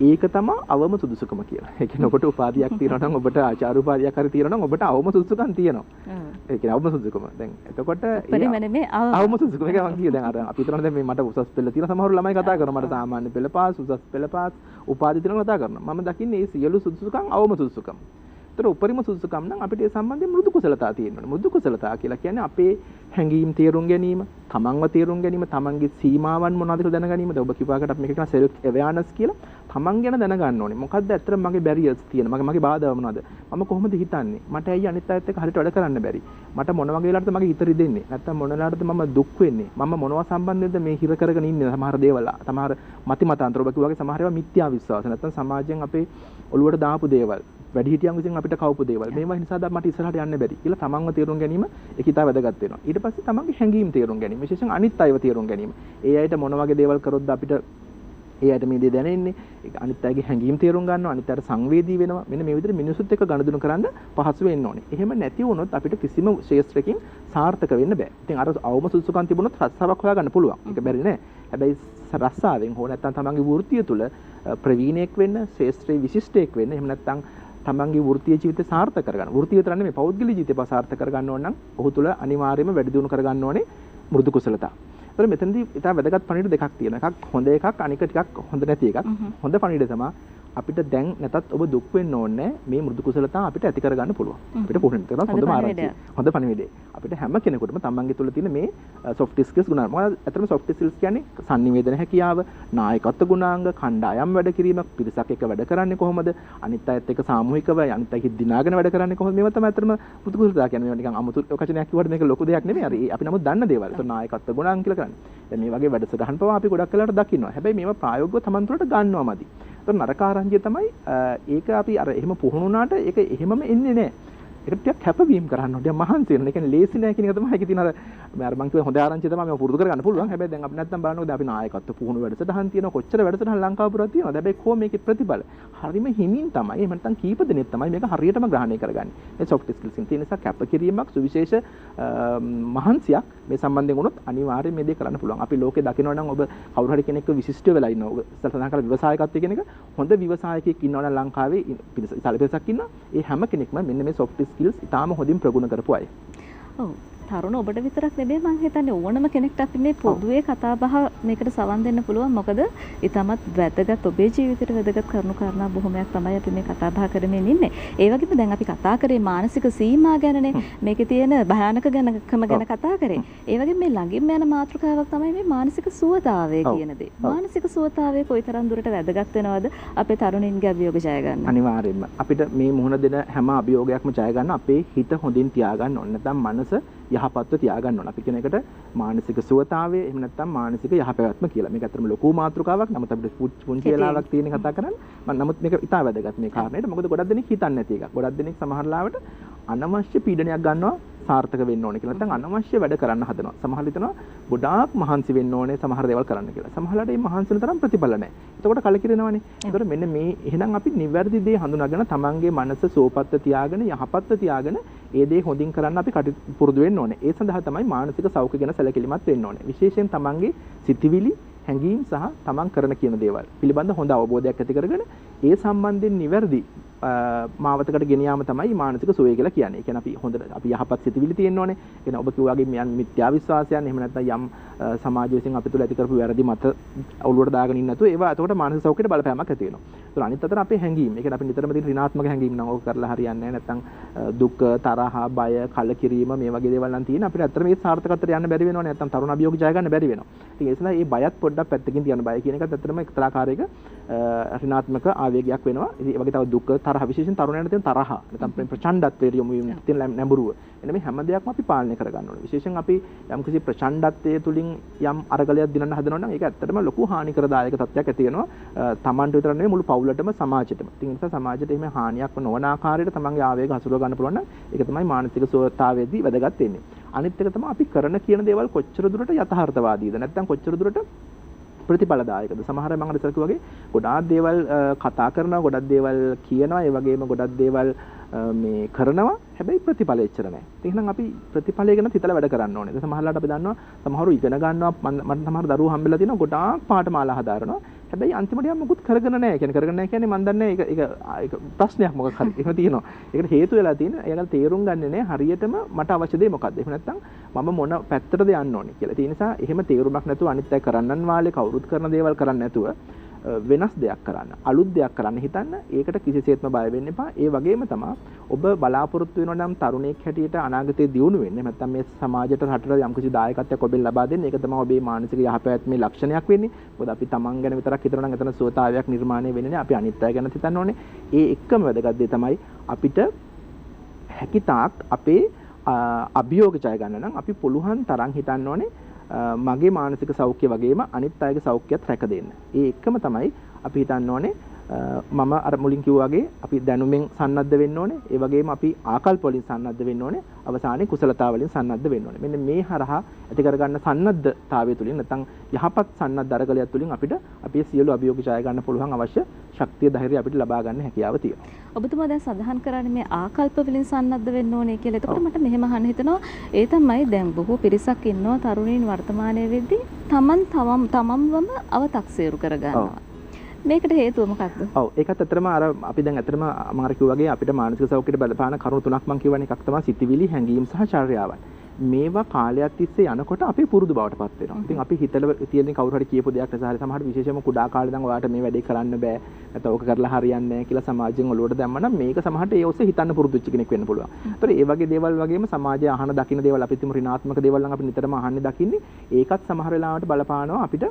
ඒක තමයි අවම සුදුසුකම කියලා. ඒ කියන්නේ ඔබට උපාධියක් තියෙනවා නම් ඔබට ආචාර්ය උපාධියක් හරි තියෙනවා නම් ඔබට අවම සුදුසුකම් තියෙනවා. ඒ කියන්නේ අවම සුදුසුකම. දැන් එතකොට අවම සුදුසුකම එක මම කිව්වේ දැන් අර අපි හිතනවා දැන් මේ මට උසස් පෙළ තියෙන සමහර ළමයි කතා කරනවා මට සාමාන්‍ය පෙළ පාස් උසස් පෙළ පාස් උපාධි තියෙනවා කතා කරනවා. මම දකින්නේ මේ සියලු සුදුසුකම් අවම සුදුසුකම්. ඒතර උපරිම සුදුසුකම් නම් අපිට ඒ සම්බන්ධයෙන් මෘදු කුසලතා තියෙනවා. මෘදු කුසලතා කියලා කියන්නේ අපේ හැඟීම් තේරුම් ගැනීම, තමන්ව තේරුම් ගැනීම, තමන්ගේ සීමාවන් මොනවද කියලා දැන ගැනීම. ඔබ කිව්වාකට අපි මේක කියන self awareness කියලා. තමන් ගැන දැනගන්න ඕනේ. මොකද්ද ඇත්තටම මගේ barriers තියෙන? මගේ බාධා මොනවද? මම කොහොමද හිතන්නේ? මට ඇයි අනිත් අයත් එක්ක හරියට වැඩ කරන්න බැරි? මට මොන වගේ වෙලාවටද මගේ හිත රිදෙන්නේ? නැත්තම් මොන වෙලාවටද මම දුක් වෙන්නේ? මම මොනවා සම්බන්ධයෙන්ද මේ හිර කරගෙන ඉන්නේ? සමහර දේවල්, සමහර මති මතාන්තර ඔබ කිව්වාගේ සමහර ඒවා මිත්‍යා විශ්වාස. නැත්තම් සමාජයෙන් අපේ ඔළුවට දාපු දේවල්. වැඩිහිටියන් විසින් අපිට කවපු දේවල්. මේවා නිසා මට ඉස්සරහට යන්න බැරි කියලා තමන්ව තේරුම් ගැනීම ඒක ඉතා වැදගත් වෙනවා. ඊට පස්සේ තමන්ගේ හැඟීම් තේරුම් ගැනීම. විශේෂයෙන් අනිත් අයව තේරුම් ගැනීම. ඒ අයට මොන වගේ දේවල් කරොත්ද අපිට ඒ අයට මේ දේ දැනෙන්නේ. ඒක අනිත් අයගේ හැඟීම් තේරුම් ගන්නවා. අනිත් අයට සංවේදී වෙනවා. මෙන්න මේ විදිහට මිනිසුත් එක්ක ගනුදෙනු කරන්න පහසු වෙන්න ඕනේ. එහෙම නැති වුණොත් අපිට කිසිම ශේෂ්ත්‍රකින් සාර්ථක වෙන්න බෑ. ඉතින් අර අවම සුසුකම් තිබුණොත් රස්සාවක් හොයාගන්න පුළුවන්. ඒක බැරි නෑ. හැබැයි රස්සාවෙන් හෝ නැත්නම් තමන්ගේ වෘත්තිය තුළ ප්‍රවීණයෙක් වෙන්න, ශේෂ්ත්‍රයේ විශිෂ්ටයෙක් වෙන්න, එහෙම නැත්නම් තමන්ගේ වෘත්තීය ජීවිතය සාර්ථක කරගන්න. වෘත්තීය විතර නෙමෙයි පෞද්ගලික ජීවිතය සාර්ථක කරගන්න ඕන නම් ඔහු තුළ අනිවාර්යයෙන්ම වැඩි දියුණු කරගන්න ඕනේ මෘදු කුසලතා. ඒතර මෙතනදී ඉතා වැදගත් පණිවිඩ දෙකක් තියෙනවා. එකක් හොඳ එකක්, අනික ටිකක් හොඳ නැති එකක්. හොඳ පණිවිඩය තමයි අපිට දැන් නැතත් ඔබ දුක් වෙන්න ඕනේ මේ මෘදු කුසලතා අපිට ඇති කරගන්න පුළුවන්. අපිට පුහුණු කරන හොඳම ආරම්භය. හොඳ පණිවිඩය. අපිට හැම කෙනෙකුටම තමන්ගේ තුළ තියෙන මේ soft skills ගුණ. මොකද ඇත්තටම soft skills කියන්නේ sannivedana හැකියාව, නායකත්ව ගුණාංග, කණ්ඩායම් වැඩ කිරීම, පිරිසක් එක්ක වැඩ කරන්නේ කොහොමද? අනිත් අයත් එක්ක සාමූහිකව අනිත් අයක දිනාගෙන වැඩ කරන්නේ කොහොමද? මේවා තමයි ඇත්තටම මෘදු කුසලතා කියන්නේ. මේවා නිකන් අමුතු වචනයක් කිව්වට මේක ලොකු දෙයක් නෙමෙයි. හරි අපි නමුත් දන්න දේවල්. ඒක නායකත්ව ගුණාංග කියලා කරන්නේ. දැන් මේ වගේ වැඩසටහන් පවා අපි ගොඩක් වෙලාවට දකින්නවා. හැබැයි මේවා ප්‍රායෝගිකව තමන් තුළට ගන්නවමදි. ඒතර නරක ආරංචිය තමයි ඒක අපි අර එහෙම පුහුණු වුණාට ඒක එහෙමම එන්නේ නැහැ. ඒක ටිකක් කැපවීම කරන්න ඕනේ. දැන් මහන්සි වෙනවා. ඒ කියන්නේ ලේසි නෑ කියන එක තමයි ඒකේ තියෙන අර මම කිව්ව හොඳ ආරංචිය තමයි මේක පුරුදු කරගන්න පුළුවන්. හැබැයි දැන් අපි නැත්තම් බලනකොට අපි නායකත්ව පුහුණු වැඩසටහන් තියෙනවා. කොච්චර වැඩසටහන් ලංකාව පුරා තියෙනවද? හැබැයි කොහොම මේකේ ප්‍රතිඵල හරිම හිමින් තමයි. එහෙම නැත්තම් කීප දෙනෙක් තමයි මේක හරියටම ග්‍රහණය කරගන්නේ. මේ soft skills එකෙන් තියෙන නිසා කැපකිරීමක් සුවිශේෂ මහන්සියක් මේ සම්බන්ධයෙන් වුණොත් අනිවාර්යයෙන් මේ දේ කරන්න පුළුවන්. අපි ලෝකේ දකිනවා නම් ඔබ කවුරු හරි කෙනෙක්ව විශිෂ්ට වෙලා ඉන්නවා. ඔබ සල්සනා කරලා ව්‍යවසායකත්වය කියන එක හොඳ ව්‍යවසායකයෙක් ඉන්නවා නම් ලංකාවේ පිරිසක් ඉන්නවා. ඒ හැම කෙනෙක්ම මෙන්න මේ soft skills ඉතාම හොඳින් ප්‍රගුණ කරපු අය. ඔව්. තරුණ ඔබට විතරක් නෙමෙයි මම හිතන්නේ ඕනම කෙනෙක්ට අපි මේ පොදුවේ කතා බහ මේකට සවන් දෙන්න පුළුවන්. මොකද ඊටමත් වැදගත් ඔබේ ජීවිතේට වැදගත් කරුණු කාරණා බොහොමයක් තමයි අපි මේ කතා බහ කරමින් ඉන්නේ. ඒ වගේම දැන් අපි කතා කරේ මානසික සීමා ගැනනේ. මේකේ තියෙන භයානක ගැන කතා කරේ. ඒ වගේම මේ ළඟින්ම යන මාතෘකාවක් තමයි මේ මානසික සුවතාවය කියන දේ. මානසික සුවතාවය කොයිතරම් දුරට වැදගත් වෙනවද අපේ තරුණින්ගේ අභියෝග ජය ගන්න? අනිවාර්යයෙන්ම අපිට මේ මුහුණ දෙන හැම අභියෝගයක්ම ජය ගන්න අපේ හිත හොඳින් තියාගන්න ඕනේ. නැත්නම් මනස යහපත්ව තියාගන්න ඕන. අපි කියන එකට මානසික සුවතාවය එහෙම නැත්නම් මානසික යහපැවැත්ම කියලා. මේක අතරම ලොකු මාතෘකාවක්. නමුත් අපිට පුංචි වෙලාවක් තියෙන කතා කරන්නේ. නමුත් මේක ඉතා වැදගත් මේ කාරණේට. මොකද ගොඩක් දෙනෙක් හිතන්නේ නැති එකක්. ගොඩක් දෙනෙක් සමහර ලාවට අනවශ්‍ය පීඩනයක් ගන්නවා සාර්ථක වෙන්න ඕනේ කියලා. නැත්නම් අනවශ්‍ය වැඩ කරන්න හදනවා. සමහර හිතනවා ගොඩාක් මහන්සි වෙන්න ඕනේ සමහර දේවල් කරන්න කියලා. සමහරලාට මේ මහන්සි වෙන තරම් ප්‍රතිඵල නැහැ. එතකොට කලකිරෙනවනේ. එතකොට මෙන්න මේ එහෙනම් අපි නිවැරදි දේ හඳුනාගෙන තමන්ගේ මනස සෝපත්ව තියාගෙන යහපත්ව තියාගෙන ඒ දේ හොඳින් කරන්න අපි පුරුදු වෙන්න ඕනේ. ඒ සඳහා තමයි මානසික සෞඛ්‍ය ගැන සැලකිලිමත් වෙන්න ඕනේ. විශේෂයෙන් තමන්ගේ සිතිවිලි හැඟීම් සහ තමන් කරන කියන දේවල් පිළිබඳ හොඳ අවබෝධයක් ඇති කරගෙන ඒ සම්බන්ධයෙන් නිවැරදි මාවතකට ගෙන යාම තමයි මානසික සුවය කියලා කියන්නේ. ඒ කියන්නේ අපි හොඳට අපි යහපත් සිතිවිලි තියෙන්න ඕනේ. ඒ කියන්නේ ඔබ කිව්වාගේ යම් මිත්‍යා විශ්වාසයන් එහෙම නැත්නම් යම් සමාජ විසින් අපි තුල ඇති කරපු වැරදි මත ඔළුවට දාගෙන ඉන්න නැතුව ඒවා එතකොට මානසික සෞඛ්‍යයට බලපෑමක් ඇති වෙනවා. ඒතර අනිත් අතට අපේ හැඟීම්. ඒ කියන්නේ අපි නිතරම තියෙන ඍණාත්මක හැඟීම් නම් ඕක කරලා හරියන්නේ නැහැ. නැත්නම් දුක, තරහ, බය, කලකිරීම මේ වගේ දේවල් නම් තියෙන අපිට ඇත්තට මේ සාර්ථකත්වයට යන්න බැරි වෙනවා. නැත්නම් තරුණ අභියෝග ජය ගන්න බැරි වෙනවා. ඉතින් ඒ නිසා මේ බයත් පොඩ්ඩක් පැත්තකින් තියන්න. බය කියන එකත් ඇත්තටම එක්තරා ආකාරයක ඍණාත්මක ආවේගයක් වෙනවා. ඉතින් ඒ වගේ තව දුක, තරහ, විශේෂයෙන් තරුණයන්ට තියෙන තරහ, නැත්නම් ප්‍රචණ්ඩත්වයට යොමු වීම තියෙන නැඹුරුව. එන්න මේ හැම දෙයක්ම අපි පාලනය කරගන්න ඕනේ. විශේෂයෙන් අපි යම්කිසි ප්‍රචණ්ඩත්වයේ තුලින් යම් අරගලයක් දිනන්න හදනවා නම් ඒක ඇත්තටම ලොකු හානිකරදායක තත්ත්වයක් ඇති වෙනවා. තමන්ට විතර නෙවෙයි මුළු පවුලටම සමාජයටම. ඉතින් ඒ නිසා සමාජයට එහෙම හානියක් නොවන ආකාරයට තමන්ගේ ආවේග හසුරව ගන්න පුළුවන් නම් ඒක තමයි මානසික සුවතාවයේදී වැදගත් වෙන්නේ. අනිත් එක තමයි අපි කරන කියන දේවල් කොච්චර දුරට යථාර්ථවාදීද නැත්නම් කොච්චර දුරට ප්‍රතිඵලදායකද. සමහර මම අර ඉස්සර කිව්වාගේ ගොඩාක් දේවල් කතා කරනවා, ගොඩක් දේවල් කියනවා, ඒ වගේම ගොඩක් දේවල් මේ කරනවා. හැබැයි ප්‍රතිඵල එච්චර නැහැ. ඒ එහෙනම් අපි ප්‍රතිඵලය ගැන හිතලා වැඩ කරන්න ඕනේ. සමහරවිට අපි දන්නවා සමහරව ඉගෙන ගන්නවා, මට සමහර දරුවෝ හම්බෙලා තියෙනවා ගොඩාක් පාඨමාලා හදාරනවා. හැබැයි අන්තිමට යම් මොකුත් කරගෙන නැහැ. කියන්නේ කරගෙන නැහැ කියන්නේ මම දන්නේ ඒක ප්‍රශ්නයක් මොකක් හරි. එහෙම තියෙනවා. ඒකට හේතු වෙලා තියෙන ඒගොල්ලෝ තේරුම් ගන්නේ නැහැ හරියටම මට අවශ්‍ය දේ මොකක්ද. එහෙම නැත්නම් මම මොන පැත්තටද යන්න ඕනේ කියලා. ඒ නිසා එහෙම තේරුමක් නැතුව අනිත් අය කරන්නන් වාලේ කවුරුත් කරන දේවල් කරන්නේ නැතුව වෙනස් දෙයක් කරන්න, අලුත් දෙයක් කරන්න හිතන්න. ඒකට කිසිසේත්ම බය වෙන්න එපා. ඒ වගේම තමයි ඔබ බලාපොරොත්තු වෙනවා නම් තරුණයෙක් හැටියට අනාගතයේ දියුණු වෙන්න. එහෙම නැත්නම් මේ සමාජයට රටට යම්කිසි දායකත්වයක් ඔබෙන් ලබා දෙන්න. ඒක තමයි ඔබේ මානසික යහපැවැත්මේ ලක්ෂණයක් වෙන්නේ. මොකද අපි තමන් ගැන විතරක් හිතනවා නම් එතන සුවතාවයක් නිර්මාණය වෙන්නේ නැහැ. අපි අනිත් අය ගැන හිතන්න ඕනේ. ඒ එක්කම වැදගත් දේ තමයි අපිට හැකිතාක් අපේ අභියෝග ජය ගන්න නම් අපි පුළුවන් තරම් හිතන්න ඕනේ මගේ මානසික සෞඛ්‍ය වගේම අනිත් අයගේ සෞඛ්‍යයත් රැක දෙන්න. ඒ එක්කම තමයි අපි හිතන්න ඕනේ මම අර මුලින් කිව්වා වගේ අපි දැනුමින් සන්නද්ධ වෙන්න ඕනේ. ඒ වගේම අපි ආකල්ප වලින් සන්නද්ධ වෙන්න ඕනේ. අවසානයේ කුසලතාව වලින් සන්නද්ධ වෙන්න ඕනේ. මෙන්න මේ හරහා ඇති කරගන්න සන්නද්ධතාවය තුලින් නැත්නම් යහපත් සන්නද්ධ අරගලයක් තුලින් අපිට අපේ සියලු අභියෝග ජය ගන්න පුළුවන් අවශ්‍ය ශක්තිය ධෛර්යය අපිට ලබා ගන්න හැකියාව තියෙනවා. ඔබතුමා දැන් සඳහන් කරන්නේ මේ ආකල්ප වලින් සන්නද්ධ වෙන්න ඕනේ කියලා. එතකොට මට මෙහෙම අහන්න හිතෙනවා. ඒ තමයි දැන් බොහෝ පිරිසක් ඉන්නවා තරුණයින් වර්තමානයේ වෙද්දී තමන්වම අව탁සීරු කරගන්නවා. මේකට හේතුව මොකක්ද? ඔව් ඒකත් ඇත්තටම අර අපි දැන් ඇත්තටම මම අර කිව්වා වගේ අපිට මානසික සෞඛ්‍යයට බලපාන කරුණු තුනක් මම කියවනේ. එකක් තමයි සිතිවිලි, හැඟීම් සහ චර්යාවන්. මේවා කාලයක් තිස්සේ යනකොට අපේ පුරුදු බවට පත් වෙනවා. ඉතින් අපි හිතලා තියෙන කවුරු හරි කියපු දෙයක් නිසා හරි සමහර විශේෂයෙන්ම කුඩා කාලේ ඉඳන් ඔයාලට මේ වැඩේ කරන්න බෑ. නැත්නම් ඕක කරලා හරියන්නේ නැහැ කියලා සමාජයෙන් ඔලුවට දැම්මම මේක සමහරට ඒ ඔස්සේ හිතන්න පුරුදු වෙච්ච කෙනෙක් වෙන්න පුළුවන්. ඒතර ඒ වගේ දේවල් වගේම සමාජයේ අහන දකින්න දේවල් අපි තුමු ඍණාත්මක දේවල් නම් අපි නිතරම අහන්නේ දකින්නේ. ඒකත් සමහර වෙලාවට බලපානවා අපිට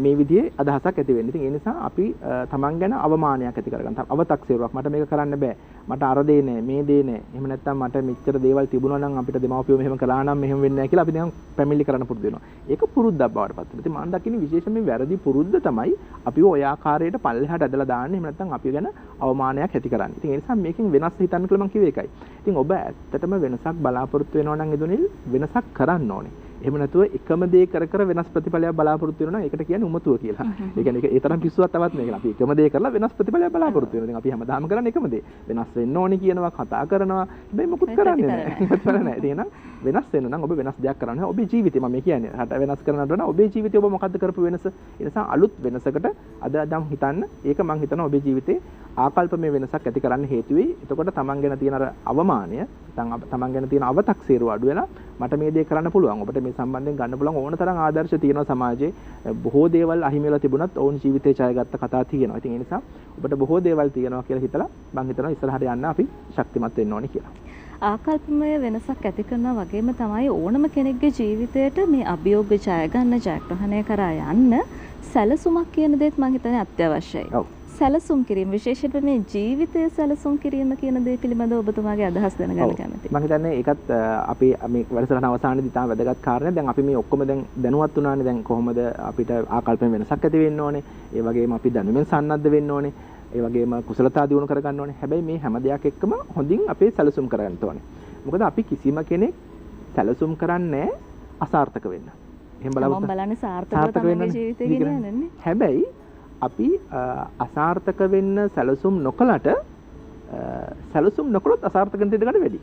මේ විදිහේ අදහසක් ඇති වෙන්නේ. ඉතින් ඒ නිසා අපි තමන් ගැන අවමානයක් ඇති කරගන්න. අව탁සීරුවක්. මට මේක කරන්න බෑ. මට අර දේ නෑ, මේ දේ නෑ. එහෙම නැත්නම් මට මෙච්චර දේවල් තිබුණා නම් අපිට දෙමාපියෝ මෙහෙම කළා නම් මෙහෙම වෙන්නේ නැහැ කියලා අපි දැන් පැමිණිලි කරන්න පුරුදු වෙනවා. ඒක පුරුද්දක් බවට පත් වෙනවා. ඉතින් මම දකින්නේ විශේෂයෙන් මේ වැරදි පුරුද්ද තමයි අපිව ඔය ආකාරයට පල්ලෙහාට ඇදලා දාන්නේ. එහෙම නැත්නම් අපි ගැන අවමානයක් ඇති කරන්නේ. ඉතින් ඒ නිසා මේකෙන් වෙනස් හිතන්න කියලා මම කිව්වේ ඒකයි. ඉතින් ඔබ ඇත්තටම වෙනසක් බලාපොරොත්තු වෙනවා නම් එදුනිල් වෙනසක් කරන්න ඕනේ. එහෙම නැතුව එකම දේ කර කර වෙනස් ප්‍රතිඵලයක් බලාපොරොත්තු වෙනවා නම් ඒකට කියන්නේ උමතුව කියලා. ඒ කියන්නේ ඒ තරම් පිස්සුවක් තවත් මේක. අපි එකම දේ කරලා වෙනස් ප්‍රතිඵලයක් බලාපොරොත්තු වෙනවා. ඉතින් අපි හැමදාම කරන්නේ එකම දේ. වෙනස් වෙන්න ඕනේ කියනවා, කතා කරනවා. හැබැයි මොකුත් කරන්නේ නැහැ. ප්‍රතිඵල නැහැ. ඒ එහෙනම් වෙනස් වෙන්න නම් ඔබ වෙනස් දෙයක් කරන්න ඕනේ. ඔබේ ජීවිතේ මම කියන්නේ රට වෙනස් කරනවට වඩා ඔබේ ජීවිතේ ඔබ මොකද්ද කරපු වෙනස? ඒ නිසා අලුත් වෙනසකට අද දැන් හිතන්න. ඒක මම හිතනවා ඔබේ ජීවිතේ ආකල්පමය වෙනසක් ඇති කරන්න හේතු වෙයි. එතකොට තමන් ගැන තියෙන අර අවමානය, තමන් ගැන තියෙන අව탁සීරුව අඩු වෙලා මට මේ දේ කරන්න පුළුවන්. ඔබට මේ සම්බන්ධයෙන් ගන්න පුළුවන් ඕන තරම් ආදර්ශ තියෙනවා සමාජයේ. බොහෝ දේවල් අහිමි වෙලා තිබුණත් ඔවුන් ජීවිතේ ජයගත්ත කතා තියෙනවා. ඉතින් ඒ නිසා ඔබට බොහෝ දේවල් තියෙනවා කියලා හිතලා මම හිතනවා ඉස්සරහට යන්න අපි ශක්තිමත් වෙන්න ඕනේ කියලා. ආකල්පමය වෙනසක් ඇති කරනවා වගේම තමයි ඕනම කෙනෙක්ගේ ජීවිතයට මේ අභියෝග ජය ගන්න, ජයග්‍රහණය කරා යන්න සැලසුමක් කියන දේත් මම හිතන්නේ අත්‍යවශ්‍යයි. ඔව්. සැලසුම් කිරීම විශේෂයෙන්ම මේ ජීවිතය සැලසුම් කිරීම කියන දේ පිළිබඳව ඔබතුමාගේ අදහස් දැනගන්න කැමතියි. මම හිතන්නේ ඒකත් අපි මේ වැඩසටහන අවසානයේදී තමයි වැදගත් කාරණේ. දැන් අපි මේ ඔක්කොම දැන් දැනුවත් වුණානේ. දැන් කොහොමද අපිට ආකල්පෙන් වෙනසක් ඇති වෙන්න ඕනේ. ඒ වගේම අපි දැනුමෙන් සන්නද්ධ වෙන්න ඕනේ. ඒ වගේම කුසලතා දියුණු කරගන්න ඕනේ. හැබැයි මේ හැම දෙයක් එක්කම හොඳින් අපේ සැලසුම් කරගන්න ඕනේ. මොකද අපි කිසිම කෙනෙක් සැලසුම් කරන්නේ අසාර්ථක වෙන්න. එහෙම බලන්න සාර්ථකව තමයි ජීවිතේ ගෙනියන්නේ. හැබැයි අපි අසාර්ථක වෙන්න සැලසුම් නොකලට සැලසුම් නොකළොත් අසාර්ථක වෙන්න ඉඩ වැඩි.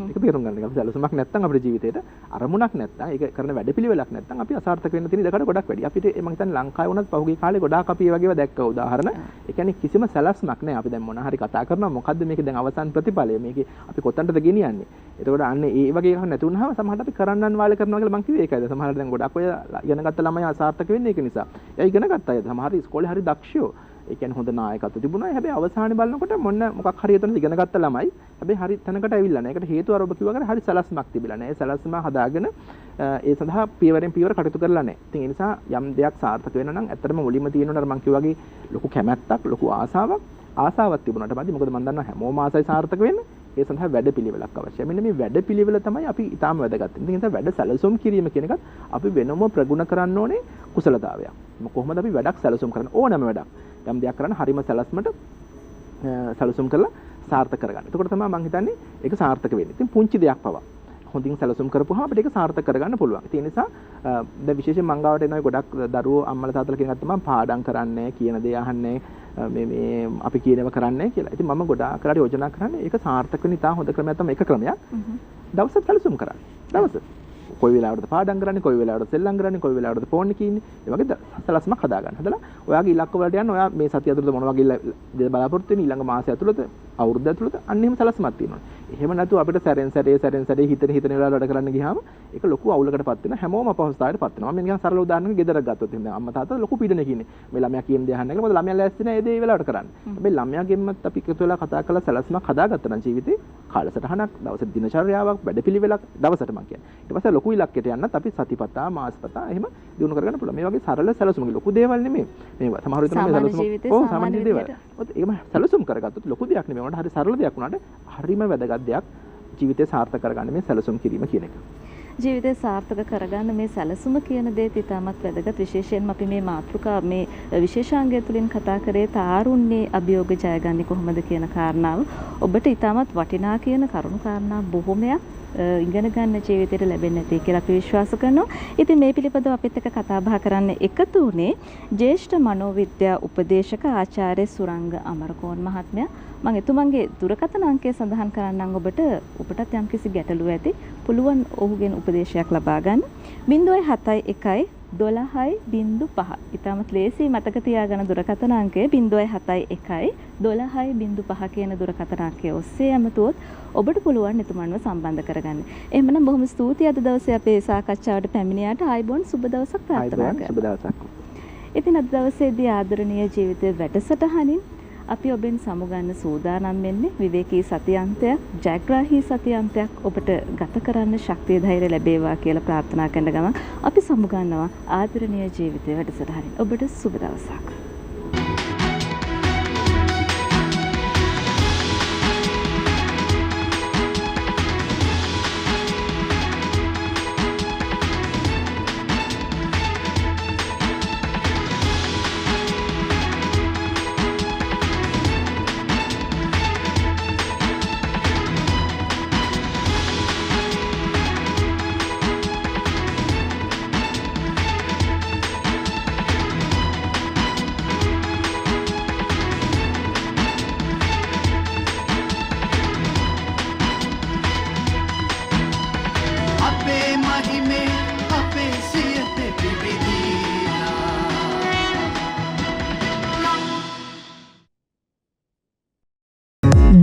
ඒක තේරුම් ගන්න. අපි සැලසුමක් නැත්නම් අපේ ජීවිතේට අරමුණක් නැත්නම් ඒක කරන වැඩපිළිවෙලක් නැත්නම් අපි අසාර්ථක වෙන්න තියෙන ඉඩකඩ ගොඩක් වැඩි. අපිට මම හිතන්නේ ලංකාවේ වුණත් පහුගිය කාලේ ගොඩාක් අපි මේ වගේව දැක්ක උදාහරණ. ඒ කියන්නේ කිසිම සැලැස්මක් නැහැ. අපි දැන් මොන හරි කතා කරනවා මොකද්ද මේකේ දැන් අවසන් ප්‍රතිඵලය? මේකේ අපි කොතනටද ගෙනියන්නේ? එතකොට අන්න ඒ වගේ එකක් නැති වුනහම සමහරවිට අපි කරන්නන් වාලේ කරනවා කියලා මම කිව්වේ ඒකයිද? සමහරවිට දැන් ගොඩක් ඔය ඉගෙන ගත්ත ළමයි අසාර්ථක වෙන්නේ ඒක නිසා. එයා ඉගෙන ගත්ත අය සමහර ඉස්කෝලේ හරි දක්ෂයෝ. ඒ කියන්නේ හොඳ නායකත්ව තිබුණා. හැබැයි අවසානයේ බලනකොට මොකක් හරි එතන ඉගෙන ගත්ත ළමයි හැබැයි හරි තැනකට ඇවිල්ලා නැහැ. ඒකට හේතුව අර ඔබ කිව්වා කරේ හරි සැලැස්මක් තිබිලා නැහැ. ඒ සැලැස්ම හදාගෙන ඒ සඳහා පියවරෙන් පියවර කටයුතු කරලා නැහැ. ඉතින් ඒ නිසා යම් දෙයක් සාර්ථක වෙන්න නම් ඇත්තටම මුලින්ම තියෙනවා මම කිව්වා වගේ ලොකු කැමැත්තක්, ලොකු ආසාවක් තිබුණාට මදි. මොකද මම දන්නවා හැමෝම ආසයි සාර්ථක වෙන්න. ඒ සඳහා වැඩපිළිවෙලක් අවශ්‍යයි. මෙන්න මේ වැඩපිළිවෙල තමයි අපි ඊටාම වැදගත්. ඉතින් ඒක වැඩ සැලසුම් කිරීම කියන එකත් අපි වෙනම ප්‍රගුණ කරන්න ඕනේ කුසලතාවයක්. කොහොමද අපි වැඩක් සැලසුම් කරන්නේ? ඕනෑම වැඩක්. යම් දෙයක් කරන්න හරිම සැලැස්මට සැලසුම් කරලා සාර්ථක කරගන්න. එතකොට තමයි මම හිතන්නේ ඒක සාර්ථක වෙන්නේ. ඉතින් පුංචි දෙයක් පවා හොඳින් සැලසුම් කරපුවාම අපිට ඒක සාර්ථක කරගන්න පුළුවන්. ඒ නිසා දැන් විශේෂයෙන් මං ගාවට එනවා ගොඩක් දරුවෝ අම්මලා තාත්තලා කියන එක තමයි පාඩම් කරන්නේ, කියන දේ අහන්නේ, මේ අපි කියනව කරන්නේ කියලා. ඉතින් මම ගොඩාක් කරලා යෝජනා කරන්නේ ඒක සාර්ථක වෙන ඉතා හොඳ ක්‍රමයක් තමයි එක ක්‍රමයක්. දවසක් සැලසුම් කරන්න. දවස කොයි වෙලාවටද පාඩම් කරන්නේ, කොයි වෙලාවටද සෙල්ලම් කරන්නේ, කොයි වෙලාවටද ෆෝන් එකේ ඉන්නේ. ඒ වගේ සැලැස්මක් හදාගන්න. හදලා ඔයාගේ ඉලක්ක වලට යන්න ඔයා මේ සතිය ඇතුළත මොන වගේ බලාපොරොත්තු වෙන්නේ ඊළඟ මාසය ඇතුළත, අවුරුද්ද ඇතුළත අන්න එහෙම සැලැස්මක් තියෙනවා. එහෙම නැතුව අපිට සැරෙන් සැරේ හිතන වෙලාවට වැඩ කරන්න ගියාම ඒක ලොකු අවුලකටපත් වෙනවා. හැමෝම අපහසුතාවයටපත් වෙනවා. මම නිකන් සරල උදාහරණයක් ගෙදරක් ගත්තොත් එහෙනම් අම්මා තාත්තා ලොකු පීඩනයක ඉන්නේ. මේ ළමයා කියන දේ අහන්න කියලා. මොකද ළමයා ලෑස්ති නැහැ ඒ දේ වෙලාවට කරන්න. හැබැයි ළමයාගෙන්මත් අපි එකතු වෙලා කතා කරලා සැලැස්මක් හදාගත්තා නම් ජීවිතේ කාලසටහනක්, දවසේ දිනචර්යාවක්, වැඩපිළිවෙලක් දවසට මම කියන්නේ. ඊට පස්සේ ලොකු ඉලක්කයට යන්නත් අපි සතිපතා, මාසපතා එහෙම දිනු කරගන්න පුළුවන්. මේ වගේ සරල සැලසුමක ලොකු දේවල් නෙමෙයි. මේවා සමහර විට මේ සැලසුම සාමාන්‍ය දේවල්. ඒකම සැලසුම් කරගත්තොත් ලොකු දෙයක් නෙමෙයි. උනට හරි සරල දෙයක් උනාට හරිම වැදගත් දෙයක් ජීවිතේ සාර්ථක කරගන්න මේ සැලසුම් කිරීම කියන එක. ජීවිතේ සාර්ථක කරගන්න මේ සැලසුම කියන දේත් ඉතාමත් වැදගත්. විශේෂයෙන්ම අපි මේ මාතෘකා මේ විශේෂාංගය තුලින් කතා කරේ තාරුණ්‍යයේ අභියෝග ජයගන්නේ කොහොමද කියන කාරණාව. ඔබට ඉතාමත් වටිනා කියන කරුණු කාරණා බොහොමයක් ඉගෙන ගන්න ජීවිතේට ලැබෙන්නේ නැති කියලා අපි විශ්වාස කරනවා. ඉතින් මේ පිළිබඳව අපිත් එක්ක කතා බහ කරන්න එකතු වුණේ ජ්‍යෙෂ්ඨ මනෝවිද්‍යා උපදේශක ආචාර්ය සුරංග අමරකෝන් මහත්මයා. මම එතුමන්ගේ දුරකථන අංකය සඳහන් කරන්නම් ඔබටත් යම්කිසි ගැටලුවක් ඇති පුළුවන් ඔහුගෙන් උපදේශයක් ලබා ගන්න 071 12.5. ඉතාමත් ලේසි මතක තියාගන්න දුරකථන අංකය 071 12.5 කියන දුරකථන අංකය ඔස්සේ ඇමතුවොත් ඔබට පුළුවන් එතුමන්ව සම්බන්ධ කරගන්න. එහෙමනම් බොහොම ස්තුතියි අද දවසේ අපේ සාකච්ඡාවට පැමිණියාට. ආයිබෝන් සුබ දවසක් ප්‍රාර්ථනා කරනවා. සුබ දවසක්. ඉතින් අද දවසේදී ආදරණීය ජීවිතයේ වැඩසටහනින් අපි ඔබෙන් සමුගන්න සූදානම් වෙන්නේ විවේකී සතියන්තයක්, ජයග්‍රාහී සතියන්තයක් ඔබට ගත කරන්න ශක්තිය ධෛර්ය ලැබේවා කියලා ප්‍රාර්ථනා කරන ගමන් අපි සමුගන්නවා ආදරණීය ජීවිතයේ වැඩසටහනින්. ඔබට සුබ දවසක්.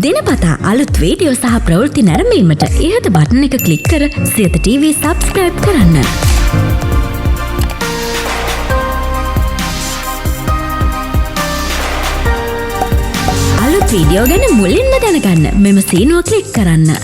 දිනපතා අලුත් වීඩියෝ සහ ප්‍රවෘත්ති නැරඹීමට ඉහත බටන් එක ක්ලික් කර සියත TV සබ්ස්ක්‍රයිබ් කරන්න. අලුත් වීඩියෝ ගැන මුලින්ම දැනගන්න මෙම සීනුව ක්ලික් කරන්න.